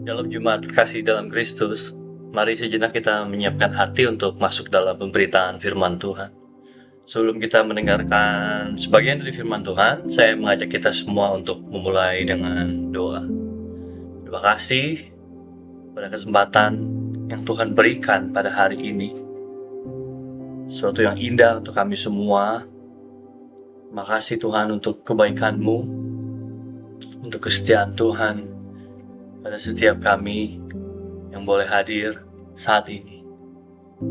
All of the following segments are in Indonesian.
Dalam Jumat Kasih dalam Kristus, mari sejenak kita menyiapkan hati untuk masuk dalam pemberitaan firman Tuhan. Sebelum kita mendengarkan sebagian dari firman Tuhan, saya mengajak kita semua untuk memulai dengan doa. Terima kasih pada kesempatan yang Tuhan berikan pada hari ini. Sesuatu yang indah untuk kami semua. Terima kasih Tuhan untuk kebaikan-Mu, untuk kesetiaan Tuhan pada setiap kami yang boleh hadir saat ini.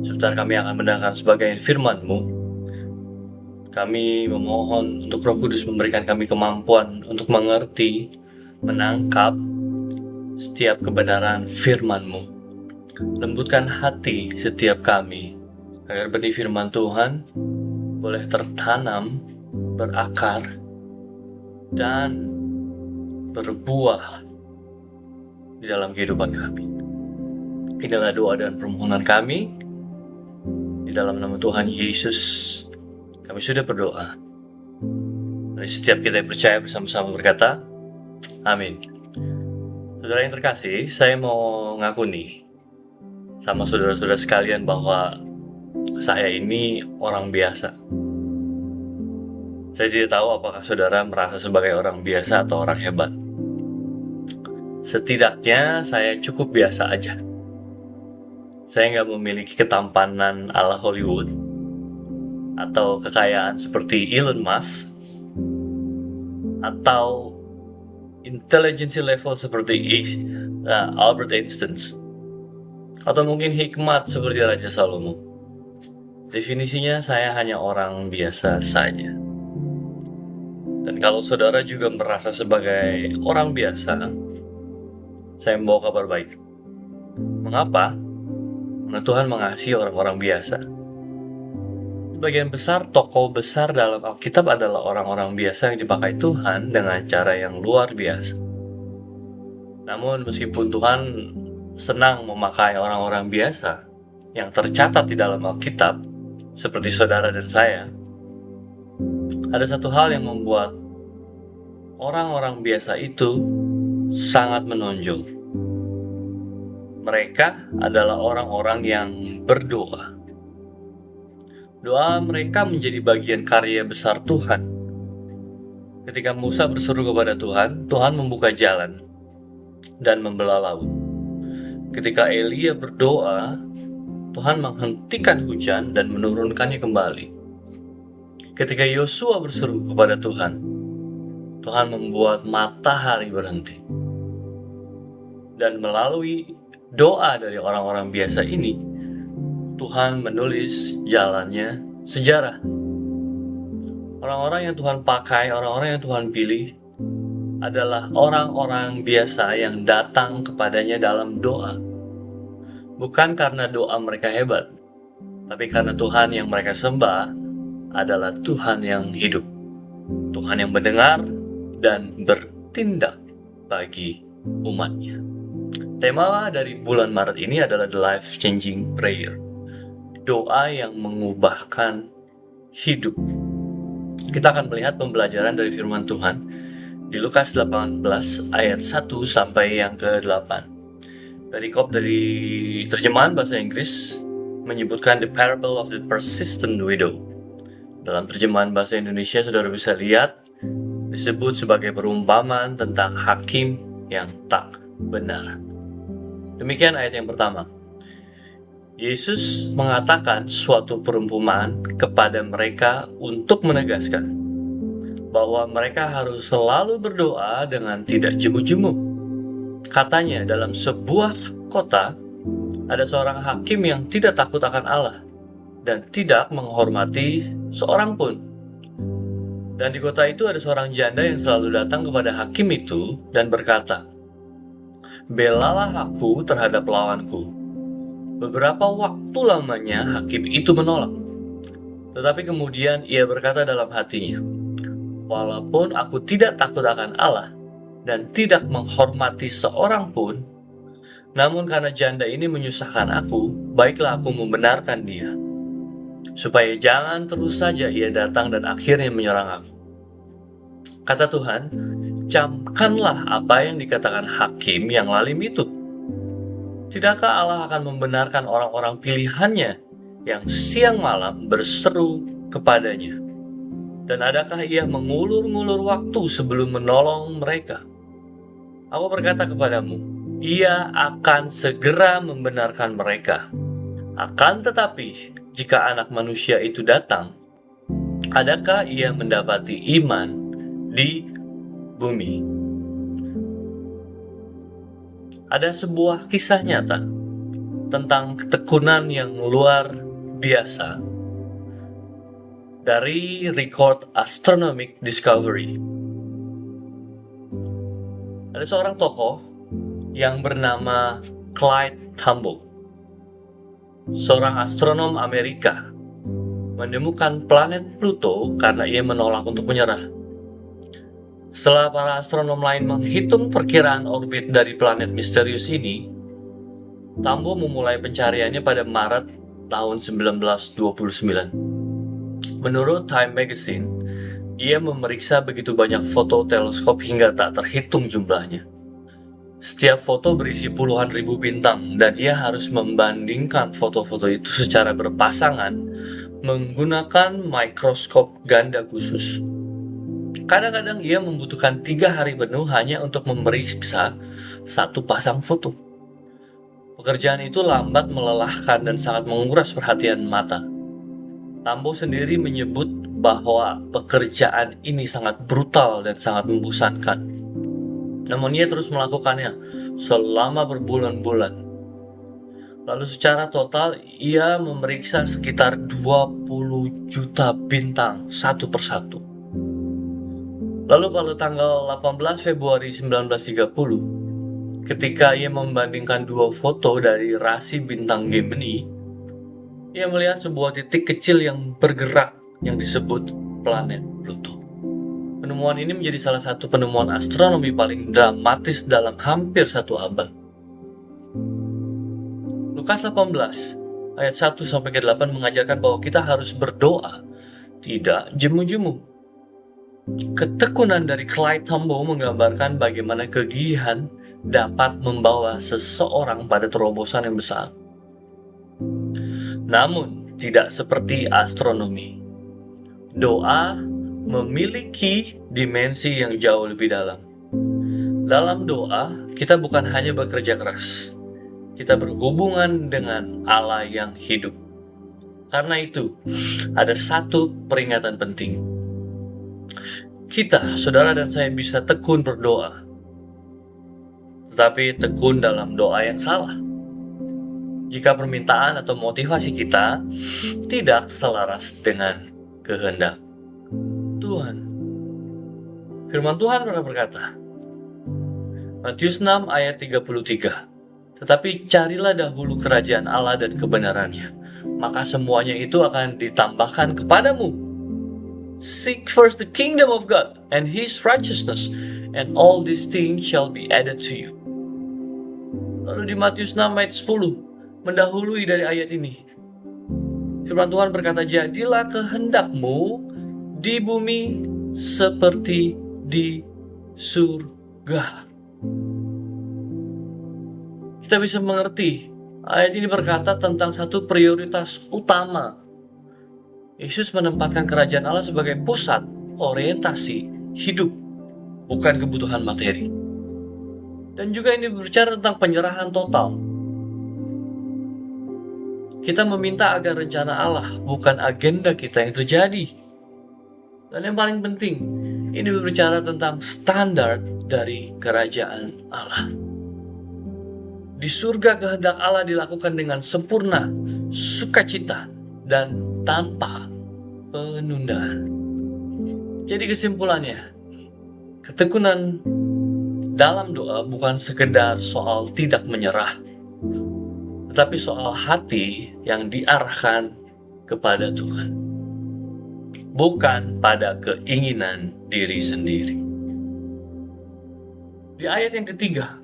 Sebentar kami akan mendengarkan sebagian firman-Mu. Kami memohon untuk Roh Kudus memberikan kami kemampuan untuk mengerti, menangkap setiap kebenaran firman-Mu. Lembutkan hati setiap kami, agar benih firman Tuhan boleh tertanam, berakar, dan berbuah di dalam kehidupan kami. Inilah doa dan permohonan kami. Di dalam nama Tuhan Yesus, kami sudah berdoa. Mari setiap kita yang percaya bersama-sama berkata, amin. Saudara yang terkasih, saya mau ngaku nih sama saudara-saudara sekalian bahwa saya ini orang biasa. Saya tidak tahu apakah saudara merasa sebagai orang biasa atau orang hebat. Setidaknya saya cukup biasa aja. Saya nggak memiliki ketampanan ala Hollywood atau kekayaan seperti Elon Musk atau intelligence level seperti Albert Einstein atau mungkin hikmat seperti Raja Salomo. Definisinya saya hanya orang biasa saja. Dan kalau saudara juga merasa sebagai orang biasa, saya membawa kabar baik. Mengapa? Karena Tuhan mengasihi orang-orang biasa. Sebagian besar tokoh besar dalam Alkitab adalah orang-orang biasa yang dipakai Tuhan dengan cara yang luar biasa. Namun meskipun Tuhan senang memakai orang-orang biasa yang tercatat di dalam Alkitab, seperti saudara dan saya, ada satu hal yang membuat orang-orang biasa itu sangat menonjol. Mereka adalah orang-orang yang berdoa. Doa mereka menjadi bagian karya besar Tuhan. Ketika Musa berseru kepada Tuhan, Tuhan membuka jalan dan membelah laut. Ketika Elia berdoa, Tuhan menghentikan hujan dan menurunkannya kembali. Ketika Yosua berseru kepada Tuhan, Tuhan membuat matahari berhenti. Dan melalui doa dari orang-orang biasa ini, Tuhan menulis jalannya sejarah. Orang-orang yang Tuhan pakai, orang-orang yang Tuhan pilih adalah orang-orang biasa yang datang kepadanya dalam doa. Bukan karena doa mereka hebat, tapi karena Tuhan yang mereka sembah adalah Tuhan yang hidup. Tuhan yang mendengar dan bertindak bagi umatnya. Tema dari bulan Maret ini adalah The Life Changing Prayer. Doa yang mengubahkan hidup. Kita akan melihat pembelajaran dari firman Tuhan di Lukas 18 ayat 1 sampai yang ke-8. Perikop dari terjemahan bahasa Inggris menyebutkan The Parable of the Persistent Widow. Dalam terjemahan bahasa Indonesia saudara bisa lihat disebut sebagai perumpamaan tentang hakim yang tak benar. Demikian ayat yang pertama. Yesus mengatakan suatu perumpamaan kepada mereka untuk menegaskan bahwa mereka harus selalu berdoa dengan tidak jemu-jemu. Katanya, dalam sebuah kota ada seorang hakim yang tidak takut akan Allah dan tidak menghormati seorang pun. Dan di kota itu ada seorang janda yang selalu datang kepada hakim itu dan berkata, "Belalah aku terhadap lawanku." Beberapa waktu lamanya hakim itu menolak. Tetapi kemudian ia berkata dalam hatinya, "Walaupun aku tidak takut akan Allah dan tidak menghormati seorang pun, namun karena janda ini menyusahkan aku, baiklah aku membenarkan dia, supaya jangan terus saja ia datang dan akhirnya menyerang aku." Kata Tuhan, camkanlah apa yang dikatakan hakim yang lalim itu. Tidakkah Allah akan membenarkan orang-orang pilihannya yang siang malam berseru kepadanya? Dan adakah ia mengulur-ngulur waktu sebelum menolong mereka? Aku berkata kepadamu, ia akan segera membenarkan mereka. Akan tetapi, jika Anak Manusia itu datang, adakah ia mendapati iman di bumi? Ada sebuah kisah nyata tentang ketekunan yang luar biasa dari Record Astronomic Discovery. Ada seorang tokoh yang bernama Clyde Tombaugh, seorang astronom Amerika, menemukan planet Pluto karena ia menolak untuk menyerah. Setelah para astronom lain menghitung perkiraan orbit dari planet misterius ini, Tombaugh memulai pencariannya pada Maret tahun 1929. Menurut Time Magazine, ia memeriksa begitu banyak foto teleskop hingga tak terhitung jumlahnya. Setiap foto berisi puluhan ribu bintang, dan ia harus membandingkan foto-foto itu secara berpasangan menggunakan mikroskop ganda khusus. Kadang-kadang ia membutuhkan 3 hari penuh hanya untuk memeriksa satu pasang foto. Pekerjaan itu lambat, melelahkan, dan sangat menguras perhatian mata. Tombaugh sendiri menyebut bahwa pekerjaan ini sangat brutal dan sangat membosankan. Namun ia terus melakukannya selama berbulan-bulan. Lalu secara total ia memeriksa sekitar 20 juta bintang satu persatu. Lalu pada tanggal 18 Februari 1930, ketika ia membandingkan 2 foto dari rasi bintang Gemini, ia melihat sebuah titik kecil yang bergerak yang disebut planet Pluto. Penemuan ini menjadi salah satu penemuan astronomi paling dramatis dalam hampir 1 abad. Lukas 18 ayat 1-8 mengajarkan bahwa kita harus berdoa, tidak jemu-jemu. Ketekunan dari Clyde Tombaugh menggambarkan bagaimana kegigihan dapat membawa seseorang pada terobosan yang besar. Namun, tidak seperti astronomi. Doa memiliki dimensi yang jauh lebih dalam. Dalam doa, kita bukan hanya bekerja keras. Kita berhubungan dengan Allah yang hidup. Karena itu, ada satu peringatan penting. Kita, saudara dan saya, bisa tekun berdoa, tetapi tekun dalam doa yang salah. Jika permintaan atau motivasi kita tidak selaras dengan kehendak Tuhan. Firman Tuhan pernah berkata, Matius 6 ayat 33, tetapi carilah dahulu kerajaan Allah dan kebenarannya, maka semuanya itu akan ditambahkan kepadamu. Seek first the kingdom of God and His righteousness, and all these things shall be added to you. Lalu di Matius 6 ayat 10, mendahului dari ayat ini, firman Tuhan berkata, jadilah kehendakmu di bumi seperti di surga. Kita bisa mengerti, ayat ini berkata tentang satu prioritas utama. Yesus menempatkan kerajaan Allah sebagai pusat orientasi hidup, bukan kebutuhan materi. Dan juga ini berbicara tentang penyerahan total. Kita meminta agar rencana Allah, bukan agenda kita yang terjadi. Dan yang paling penting, ini berbicara tentang standar dari kerajaan Allah. Di surga kehendak Allah dilakukan dengan sempurna, sukacita, dan tanpa penundaan. Jadi kesimpulannya, ketekunan dalam doa bukan sekedar soal tidak menyerah, tetapi soal hati yang diarahkan kepada Tuhan, bukan pada keinginan diri sendiri. Di ayat yang ketiga,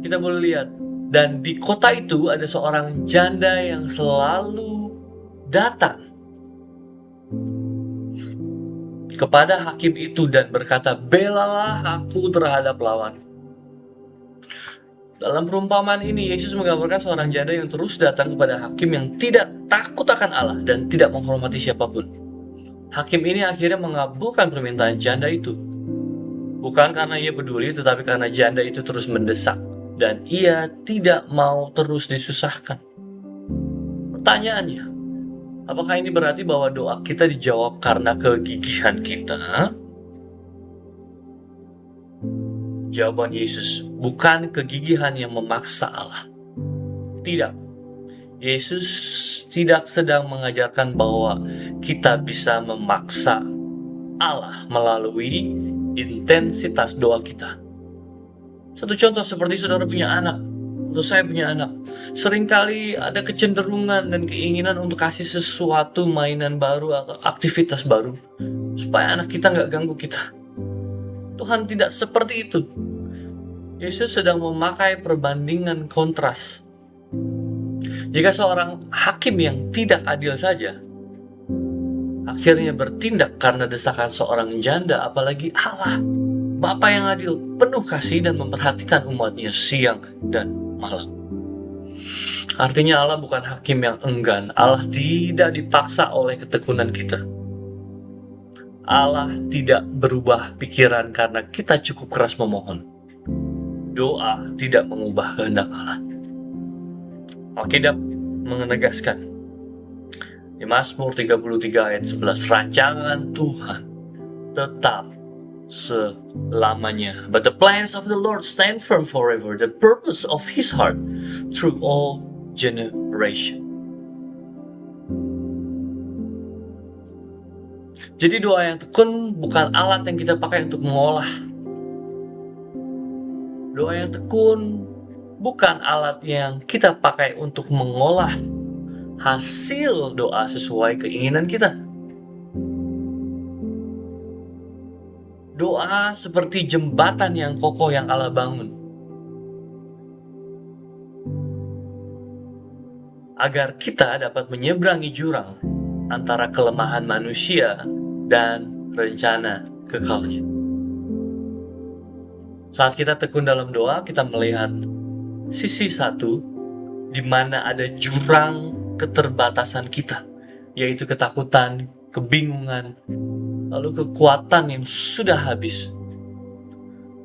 kita boleh lihat, dan di kota itu ada seorang janda yang selalu datang kepada hakim itu dan berkata, belalah aku terhadap lawan. Dalam perumpamaan ini, Yesus menggambarkan seorang janda yang terus datang kepada hakim yang tidak takut akan Allah dan tidak menghormati siapapun. Hakim ini akhirnya mengabulkan permintaan janda itu. Bukan karena ia peduli, tetapi karena janda itu terus mendesak dan ia tidak mau terus disusahkan. Pertanyaannya, apakah ini berarti bahwa doa kita dijawab karena kegigihan kita? Jawaban Yesus, bukan kegigihan yang memaksa Allah. Tidak. Yesus tidak sedang mengajarkan bahwa kita bisa memaksa Allah melalui intensitas doa kita. Satu contoh seperti saudara punya anak, atau saya punya anak. Seringkali ada kecenderungan dan keinginan untuk kasih sesuatu mainan baru atau aktivitas baru, supaya anak kita nggak ganggu kita. Tuhan tidak seperti itu. Yesus sedang memakai perbandingan kontras. Jika seorang hakim yang tidak adil saja akhirnya bertindak karena desakan seorang janda, apalagi Allah, Bapa yang adil, penuh kasih dan memperhatikan umatnya siang dan malam. Artinya Allah bukan hakim yang enggan. Allah tidak dipaksa oleh ketekunan kita. Allah tidak berubah pikiran karena kita cukup keras memohon. Doa tidak mengubah kehendak Allah. Alkitab menegaskan di Mazmur 33 ayat 11, rancangan Tuhan tetap selamanya. But the plans of the Lord stand firm forever, the purpose of His heart through all generation. Jadi doa yang tekun bukan alat yang kita pakai untuk mengolah. Doa yang tekun bukan alat yang kita pakai untuk mengolah hasil doa sesuai keinginan kita. Doa seperti jembatan yang kokoh yang Allah bangun, agar kita dapat menyeberangi jurang antara kelemahan manusia dan rencana kekalnya. Saat kita tekun dalam doa, kita melihat sisi satu di mana ada jurang keterbatasan kita, yaitu ketakutan, kebingungan, lalu kekuatan yang sudah habis.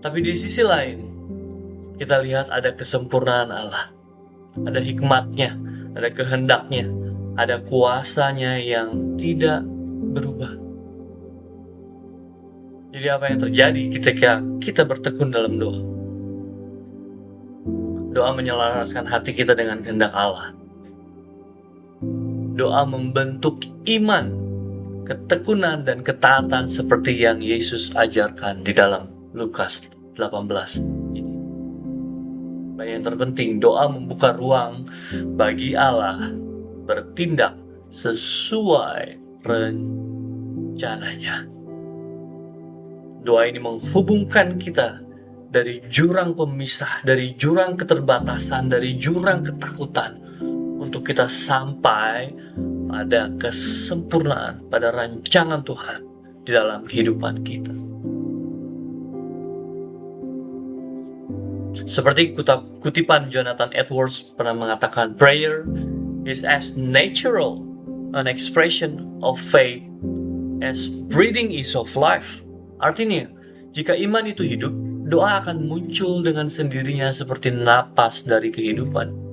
Tapi di sisi lain, kita lihat ada kesempurnaan Allah, ada hikmatnya, ada kehendaknya, ada kuasanya yang tidak berubah. Jadi apa yang terjadi ketika kita bertekun dalam doa? Doa menyelaraskan hati kita dengan kehendak Allah. Doa membentuk iman, ketekunan, dan ketaatan seperti yang Yesus ajarkan di dalam Lukas 18 ini. Dan yang terpenting, doa membuka ruang bagi Allah bertindak sesuai rencananya. Doa ini menghubungkan kita dari jurang pemisah, dari jurang keterbatasan, dari jurang ketakutan, untuk kita sampai pada kesempurnaan, pada rancangan Tuhan di dalam kehidupan kita. Seperti kutipan Jonathan Edwards pernah mengatakan, prayer is as natural an expression of faith as breathing is of life. Artinya, jika iman itu hidup, doa akan muncul dengan sendirinya seperti napas dari kehidupan.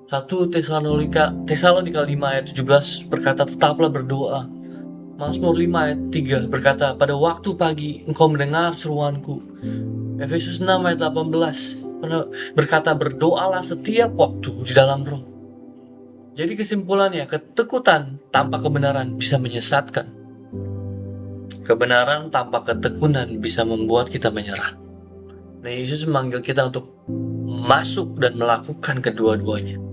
1 Tesalonika 5 ayat 17 berkata, tetaplah berdoa. Mazmur 5 ayat 3 berkata, pada waktu pagi engkau mendengar seruanku. Efesus 6 ayat 18 berkata, berdoalah setiap waktu di dalam roh. Jadi kesimpulannya, ketekunan tanpa kebenaran bisa menyesatkan. Kebenaran tanpa ketekunan bisa membuat kita menyerah. Nah, Yesus memanggil kita untuk masuk dan melakukan kedua-duanya.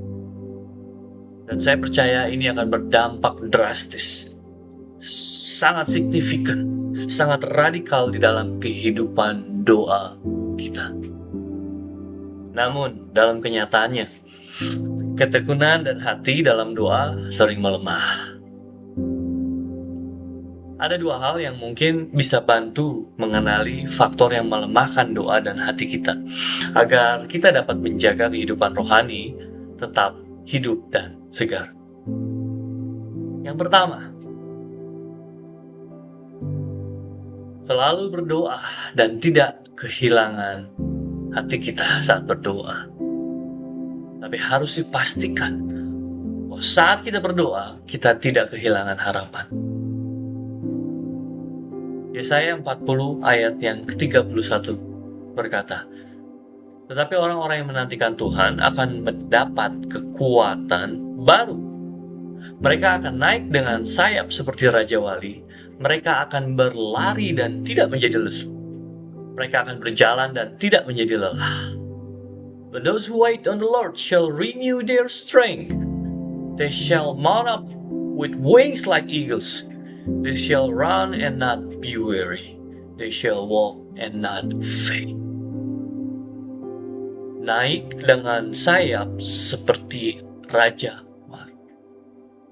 Dan saya percaya ini akan berdampak drastis, sangat signifikan, sangat radikal di dalam kehidupan doa kita. Namun, dalam kenyataannya, ketekunan dan hati dalam doa sering melemah. Ada dua hal yang mungkin bisa bantu mengenali faktor yang melemahkan doa dan hati kita, agar kita dapat menjaga kehidupan rohani tetap hidup dan segar. Yang pertama, selalu berdoa dan tidak kehilangan hati kita saat berdoa. Tapi harus dipastikan bahwa saat kita berdoa, kita tidak kehilangan harapan. Yesaya 40 ayat yang ke-31 berkata, "Tetapi orang-orang yang menantikan Tuhan akan mendapat kekuatan baru. Mereka akan naik dengan sayap seperti Raja Wali. Mereka akan berlari dan tidak menjadi lesu. Mereka akan berjalan dan tidak menjadi lelah. But those who wait on the Lord shall renew their strength. They shall mount up with wings like eagles. They shall run and not be weary. They shall walk and not faint." Naik dengan sayap seperti Raja Wali.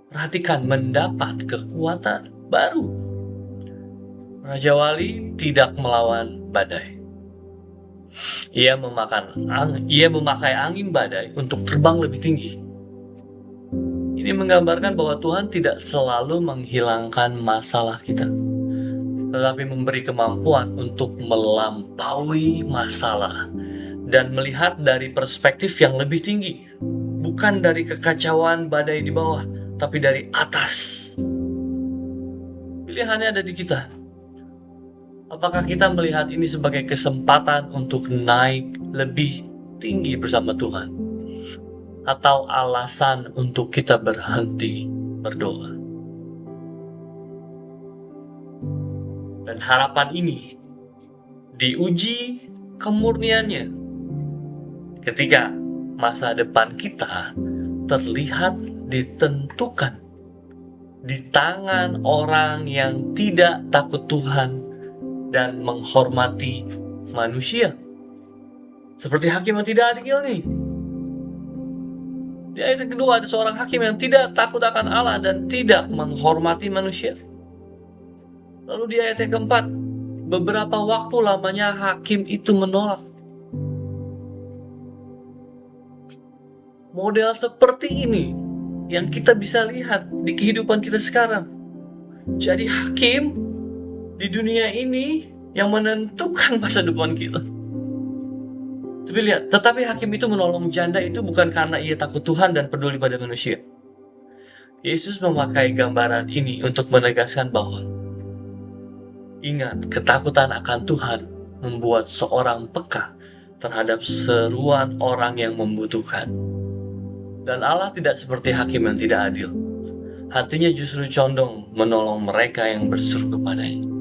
Perhatikan, mendapat kekuatan baru. Raja Wali tidak melawan badai. Ia memakai angin badai untuk terbang lebih tinggi. Ini menggambarkan bahwa Tuhan tidak selalu menghilangkan masalah kita, tetapi memberi kemampuan untuk melampaui masalah dan melihat dari perspektif yang lebih tinggi, bukan dari kekacauan badai di bawah, tapi dari atas. Pilihannya ada di kita. Apakah kita melihat ini sebagai kesempatan untuk naik lebih tinggi bersama Tuhan, atau alasan untuk kita berhenti berdoa? Dan harapan ini diuji kemurniannya ketika masa depan kita terlihat ditentukan di tangan orang yang tidak takut Tuhan dan menghormati manusia. Seperti hakim yang tidak adil nih. Di ayat kedua ada seorang hakim yang tidak takut akan Allah dan tidak menghormati manusia. Lalu di ayat yang keempat, beberapa waktu lamanya hakim itu menolak. Model seperti ini yang kita bisa lihat di kehidupan kita sekarang. Jadi hakim di dunia ini yang menentukan masa depan kita. Tapi lihat, tetapi hakim itu menolong janda itu bukan karena ia takut Tuhan dan peduli pada manusia. Yesus memakai gambaran ini untuk menegaskan bahwa ingat, ketakutan akan Tuhan membuat seorang peka terhadap seruan orang yang membutuhkan. Dan Allah tidak seperti hakim yang tidak adil. Hatinya justru condong menolong mereka yang berseru kepadanya.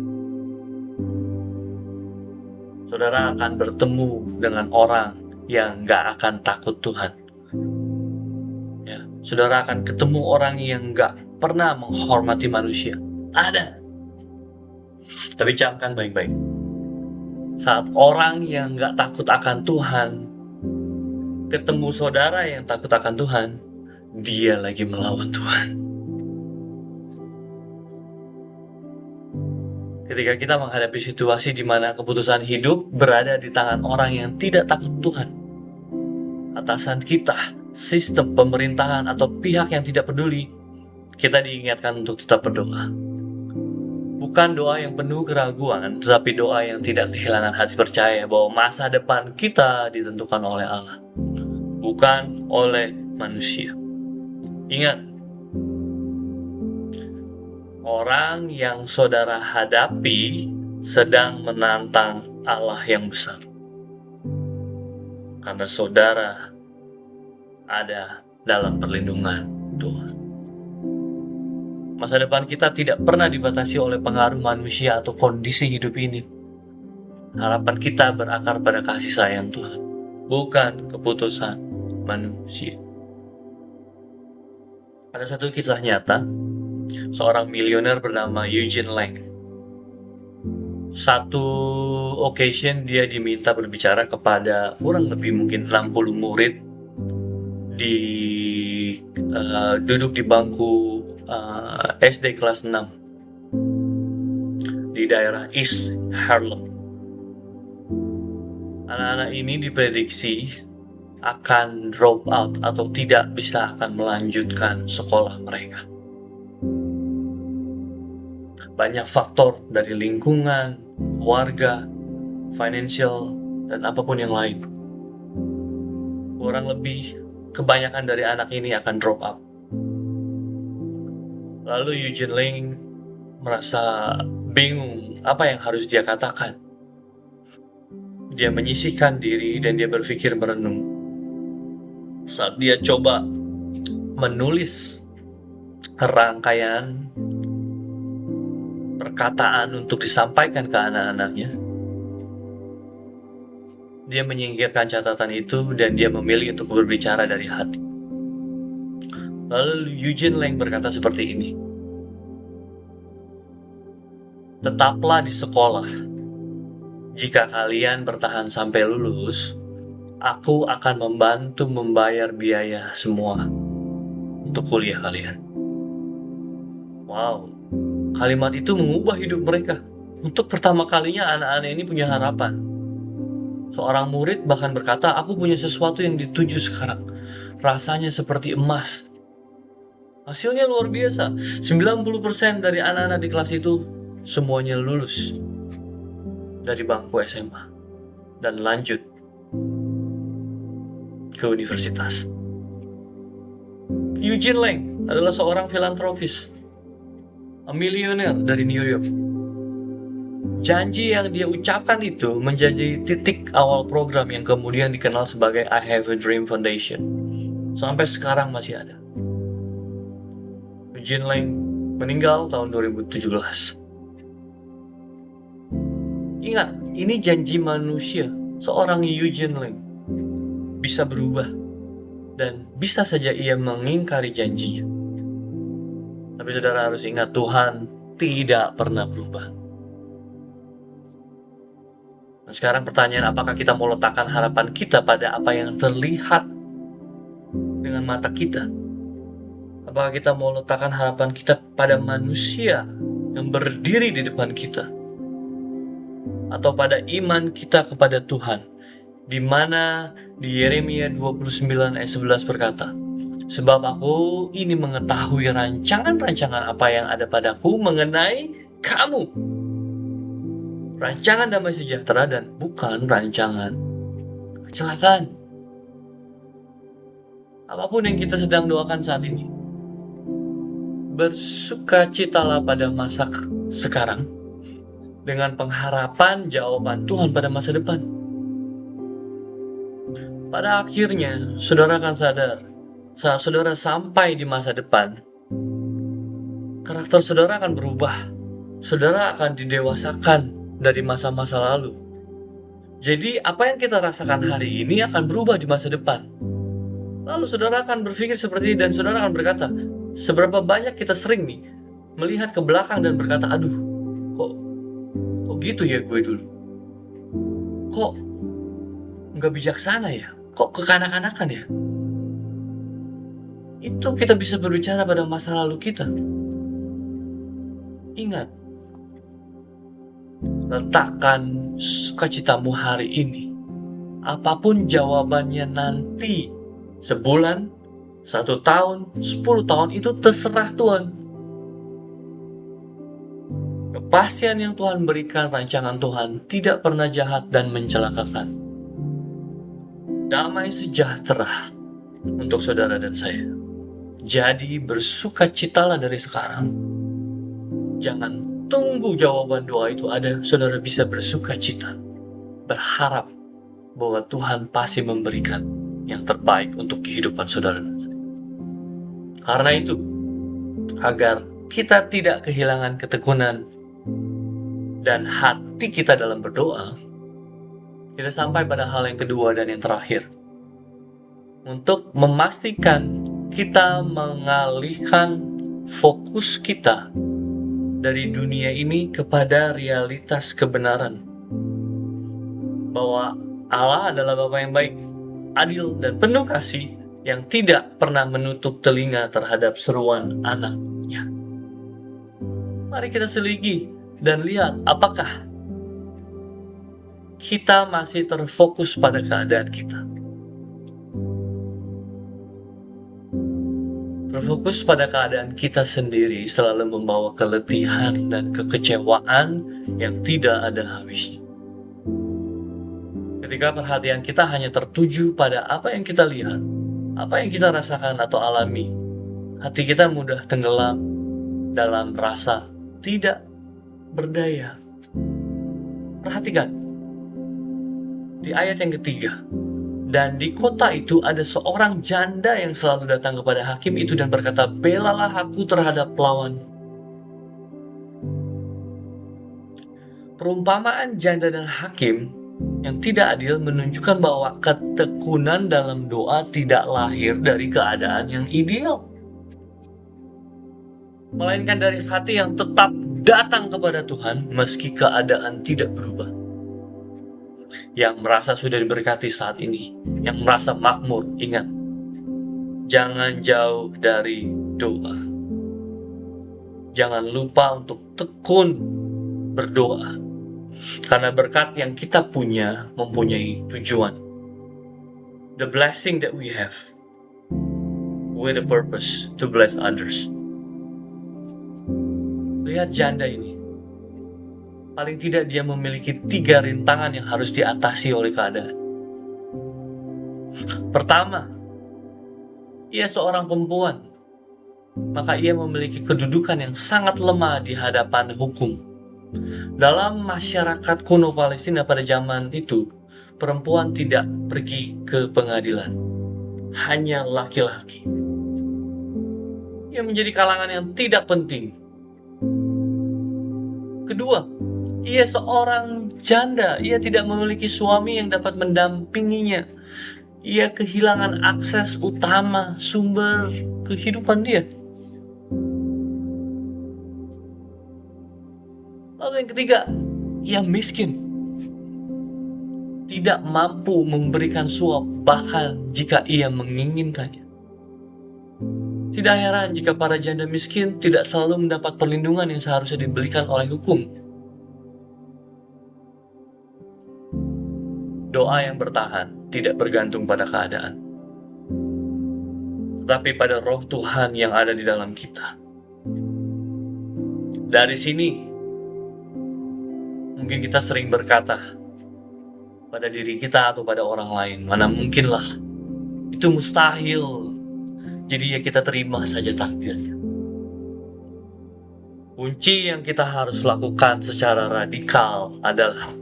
Saudara akan bertemu dengan orang yang gak akan takut Tuhan. Ya, saudara akan ketemu orang yang gak pernah menghormati manusia. Ada. Tapi camkan baik-baik. Saat orang yang gak takut akan Tuhan ketemu saudara yang takut akan Tuhan, dia lagi melawan Tuhan. Ketika kita menghadapi situasi di mana keputusan hidup berada di tangan orang yang tidak takut Tuhan, atasan kita, sistem pemerintahan, atau pihak yang tidak peduli, kita diingatkan untuk tetap berdoa. Bukan doa yang penuh keraguan, tetapi doa yang tidak kehilangan hati percaya bahwa masa depan kita ditentukan oleh Allah, bukan oleh manusia. Ingat, orang yang saudara hadapi sedang menantang Allah yang besar. Karena saudara ada dalam perlindungan Tuhan. Masa depan kita tidak pernah dibatasi oleh pengaruh manusia atau kondisi hidup ini. Harapan kita berakar pada kasih sayang Tuhan, bukan keputusan manusia. Ada satu kisah nyata, seorang milioner bernama Eugene Lang. Satu occasion dia diminta berbicara kepada kurang lebih mungkin 60 murid duduk di bangku SD kelas 6. di daerah East Harlem. Anak-anak ini diprediksi akan drop out atau tidak bisa akan melanjutkan sekolah mereka. Banyak faktor dari lingkungan, keluarga, financial, dan apapun yang lain. Kurang lebih, kebanyakan dari anak ini akan drop out. Lalu Eugene Lang merasa bingung apa yang harus dia katakan. Dia menyisihkan diri dan dia berpikir merenung. Saat dia coba menulis rangkaian perkataan untuk disampaikan ke anak-anaknya, dia menyingkirkan catatan itu dan dia memilih untuk berbicara dari hati. Lalu Eugene Lang berkata seperti ini, "Tetaplah di sekolah. Jika kalian bertahan sampai lulus, aku akan membantu membayar biaya semua untuk kuliah kalian." Wow, kalimat itu mengubah hidup mereka. Untuk pertama kalinya anak-anak ini punya harapan. Seorang murid bahkan berkata, "Aku punya sesuatu yang dituju sekarang. Rasanya seperti emas." Hasilnya luar biasa. 90% dari anak-anak di kelas itu semuanya lulus dari bangku SMA dan lanjut ke universitas. Eugene Lang adalah seorang filantropis, milioner dari New York. Janji yang dia ucapkan itu menjadi titik awal program yang kemudian dikenal sebagai I Have a Dream Foundation. Sampai sekarang masih ada. Eugene Lang meninggal tahun 2017. Ingat, ini janji manusia. Seorang Eugene Lang bisa berubah dan bisa saja ia mengingkari janjinya. Tapi saudara harus ingat, Tuhan tidak pernah berubah. Nah, sekarang pertanyaan, apakah kita mau letakkan harapan kita pada apa yang terlihat dengan mata kita? Apakah kita mau letakkan harapan kita pada manusia yang berdiri di depan kita? Atau pada iman kita kepada Tuhan? Di mana di Yeremia 29 ayat 11 berkata, "Sebab aku ini mengetahui rancangan-rancangan apa yang ada padaku mengenai kamu. Rancangan damai sejahtera dan bukan rancangan kecelakaan." Apapun yang kita sedang doakan saat ini, bersukacitalah pada masa sekarang dengan pengharapan jawaban Tuhan pada masa depan. Pada akhirnya, saudara akan sadar, saat saudara sampai di masa depan, karakter saudara akan berubah. Saudara akan didewasakan dari masa-masa lalu. Jadi, apa yang kita rasakan hari ini akan berubah di masa depan. Lalu saudara akan berpikir seperti ini dan saudara akan berkata, seberapa banyak kita sering nih melihat ke belakang dan berkata, "Aduh, kok gitu ya gue dulu? Kok nggak bijaksana ya? Kok kekanak-kanakan ya?" Itu kita bisa berbicara pada masa lalu kita. Ingat, letakkan sukacitamu hari ini. Apapun jawabannya nanti, sebulan, 1 tahun, 10 tahun, itu terserah Tuhan. Kepastian yang Tuhan berikan, rancangan Tuhan tidak pernah jahat dan mencelakakan. Damai sejahtera untuk saudara dan saya. Jadi bersukacitalah dari sekarang. Jangan tunggu jawaban doa itu ada, saudara bisa bersukacita. Berharap bahwa Tuhan pasti memberikan yang terbaik untuk kehidupan saudara dan saya. Karena itu, agar kita tidak kehilangan ketekunan dan hati kita dalam berdoa, kita sampai pada hal yang kedua dan yang terakhir. Untuk memastikan kita mengalihkan fokus kita dari dunia ini kepada realitas kebenaran. Bahwa Allah adalah Bapa yang baik, adil, dan penuh kasih yang tidak pernah menutup telinga terhadap seruan anak-Nya. Mari kita selidiki dan lihat apakah kita masih terfokus pada keadaan kita. Berfokus pada keadaan kita sendiri selalu membawa keletihan dan kekecewaan yang tidak ada habisnya. Ketika perhatian kita hanya tertuju pada apa yang kita lihat, apa yang kita rasakan atau alami, hati kita mudah tenggelam dalam rasa tidak berdaya. Perhatikan, di ayat yang ketiga, dan di kota itu ada seorang janda yang selalu datang kepada hakim itu dan berkata, belalah aku terhadap lawan. Perumpamaan janda dan hakim yang tidak adil menunjukkan bahwa ketekunan dalam doa tidak lahir dari keadaan yang ideal, melainkan dari hati yang tetap datang kepada Tuhan meski keadaan tidak berubah. Yang merasa sudah diberkati saat ini, yang merasa makmur, ingat, jangan jauh dari doa. Jangan lupa untuk tekun berdoa, karena berkat yang kita punya mempunyai tujuan. The blessing that we have with a purpose to bless others. Lihat janda ini. Paling tidak dia memiliki 3 rintangan yang harus diatasi oleh keadaan. Pertama, ia seorang perempuan, maka ia memiliki kedudukan yang sangat lemah di hadapan hukum. Dalam masyarakat kuno Palestina pada zaman itu, perempuan tidak pergi ke pengadilan, hanya laki-laki. Ia menjadi kalangan yang tidak penting. Kedua, ia seorang janda, ia tidak memiliki suami yang dapat mendampinginya. Ia kehilangan akses utama sumber kehidupan dia. Lalu yang ketiga, ia miskin. Tidak mampu memberikan suap bahkan jika ia menginginkannya. Tidak heran jika para janda miskin tidak selalu mendapat perlindungan yang seharusnya diberikan oleh hukum. Doa yang bertahan tidak bergantung pada keadaan, tetapi pada roh Tuhan yang ada di dalam kita. Dari sini, mungkin kita sering berkata pada diri kita atau pada orang lain, mana mungkinlah, itu mustahil. Jadi ya kita terima saja takdirnya. Kunci yang kita harus lakukan secara radikal adalah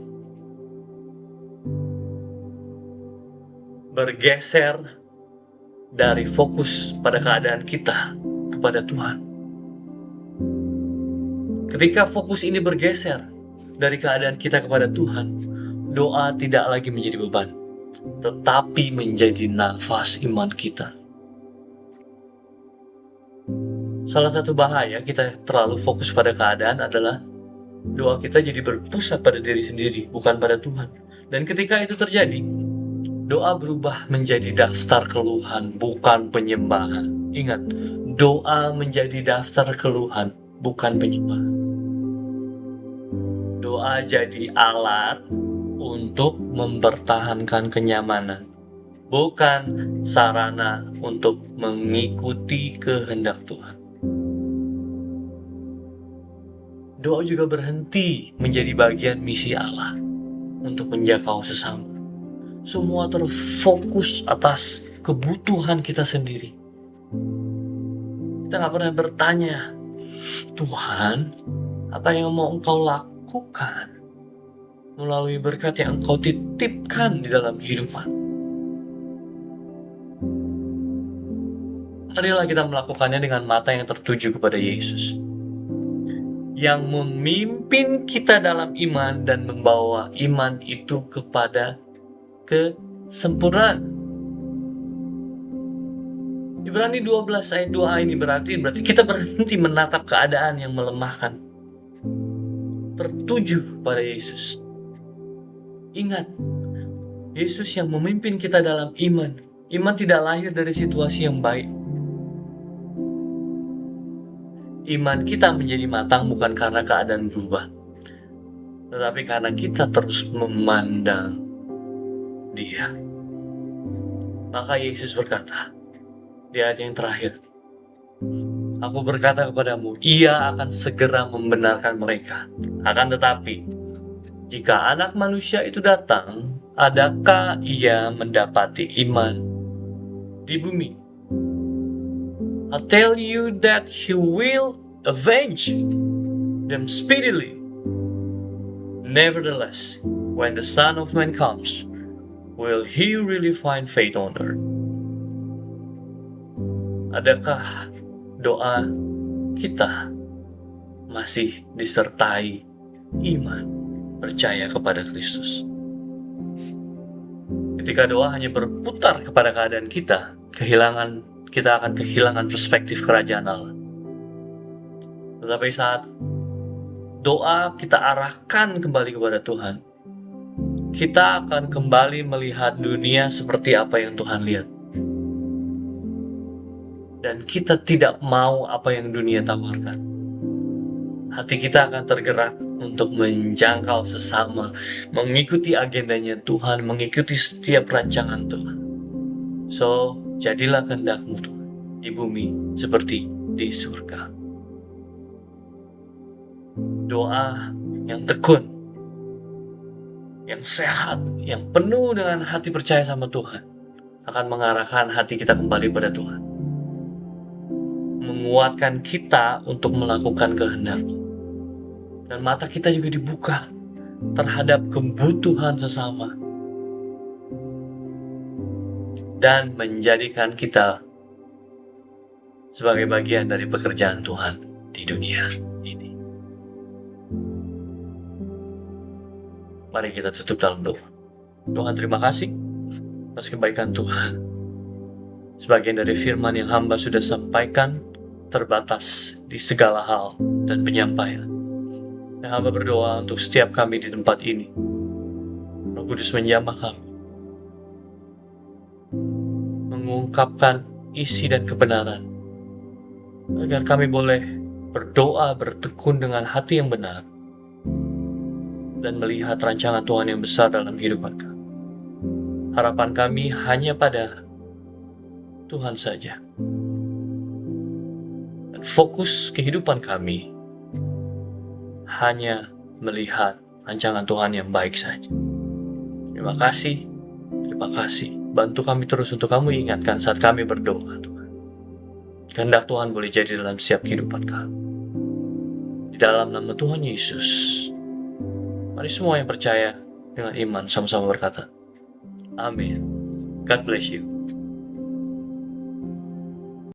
bergeser dari fokus pada keadaan kita kepada Tuhan. Ketika fokus ini bergeser dari keadaan kita kepada Tuhan, doa tidak lagi menjadi beban, tetapi menjadi nafas iman kita. Salah satu bahaya kita terlalu fokus pada keadaan adalah doa kita jadi berpusat pada diri sendiri, bukan pada Tuhan. Dan ketika itu terjadi, doa berubah menjadi daftar keluhan, bukan penyembahan. Ingat, doa menjadi daftar keluhan, bukan penyembahan. Doa jadi alat untuk mempertahankan kenyamanan, bukan sarana untuk mengikuti kehendak Tuhan. Doa juga berhenti menjadi bagian misi Allah untuk menjangkau sesama. Semua terfokus atas kebutuhan kita sendiri. Kita gak pernah bertanya, Tuhan, apa yang mau Engkau lakukan melalui berkat yang Engkau titipkan di dalam kehidupan? Marilah kita melakukannya dengan mata yang tertuju kepada Yesus, yang memimpin kita dalam iman dan membawa iman itu kepada kesempurnaan. Ibrani 12 ayat 2a ini berarti kita berhenti menatap keadaan yang melemahkan, tertuju pada Yesus. Ingat, Yesus yang memimpin kita dalam iman. Iman tidak lahir dari situasi yang baik. Iman kita menjadi matang bukan karena keadaan berubah, tetapi karena kita terus memandang Dia. Maka Yesus berkata di ayat yang terakhir, "Aku berkata kepadamu, Ia akan segera membenarkan mereka. Akan tetapi, jika Anak Manusia itu datang, adakah Ia mendapati iman di bumi? I tell you that He will avenge them speedily. Nevertheless, when the Son of Man comes, will He really find faith on earth?" Adakah doa kita masih disertai iman, percaya kepada Kristus? Ketika doa hanya berputar kepada keadaan kita akan kehilangan perspektif kerajaan Allah. Tetapi saat doa kita arahkan kembali kepada Tuhan, kita akan kembali melihat dunia seperti apa yang Tuhan lihat. Dan kita tidak mau apa yang dunia tawarkan. Hati kita akan tergerak untuk menjangkau sesama, mengikuti agendanya Tuhan, mengikuti setiap rancangan Tuhan. So, jadilah kehendak-Mu Tuhan di bumi seperti di surga. Doa yang tekun, yang sehat, yang penuh dengan hati percaya sama Tuhan, akan mengarahkan hati kita kembali pada Tuhan, menguatkan kita untuk melakukan kehendak-Nya, dan mata kita juga dibuka terhadap kebutuhan sesama, dan menjadikan kita sebagai bagian dari pekerjaan Tuhan di dunia ini. Mari kita tutup dalam doa. Tuhan, terima kasih atas kebaikan Tuhan. Sebagian dari firman yang hamba sudah sampaikan terbatas di segala hal dan penyampaian. Dan hamba berdoa untuk setiap kami di tempat ini. Roh Kudus menjamah kami, mengungkapkan isi dan kebenaran, agar kami boleh berdoa bertekun dengan hati yang benar, dan melihat rancangan Tuhan yang besar dalam kehidupan kami. Harapan kami hanya pada Tuhan saja. Dan fokus kehidupan kami hanya melihat rancangan Tuhan yang baik saja. Terima kasih. Bantu kami terus untuk Kamu ingatkan saat kami berdoa, Tuhan. Kehendak Tuhan boleh jadi dalam setiap kehidupan kami. Di dalam nama Tuhan Yesus, mari semua yang percaya dengan iman sama-sama berkata, Amin. God bless you.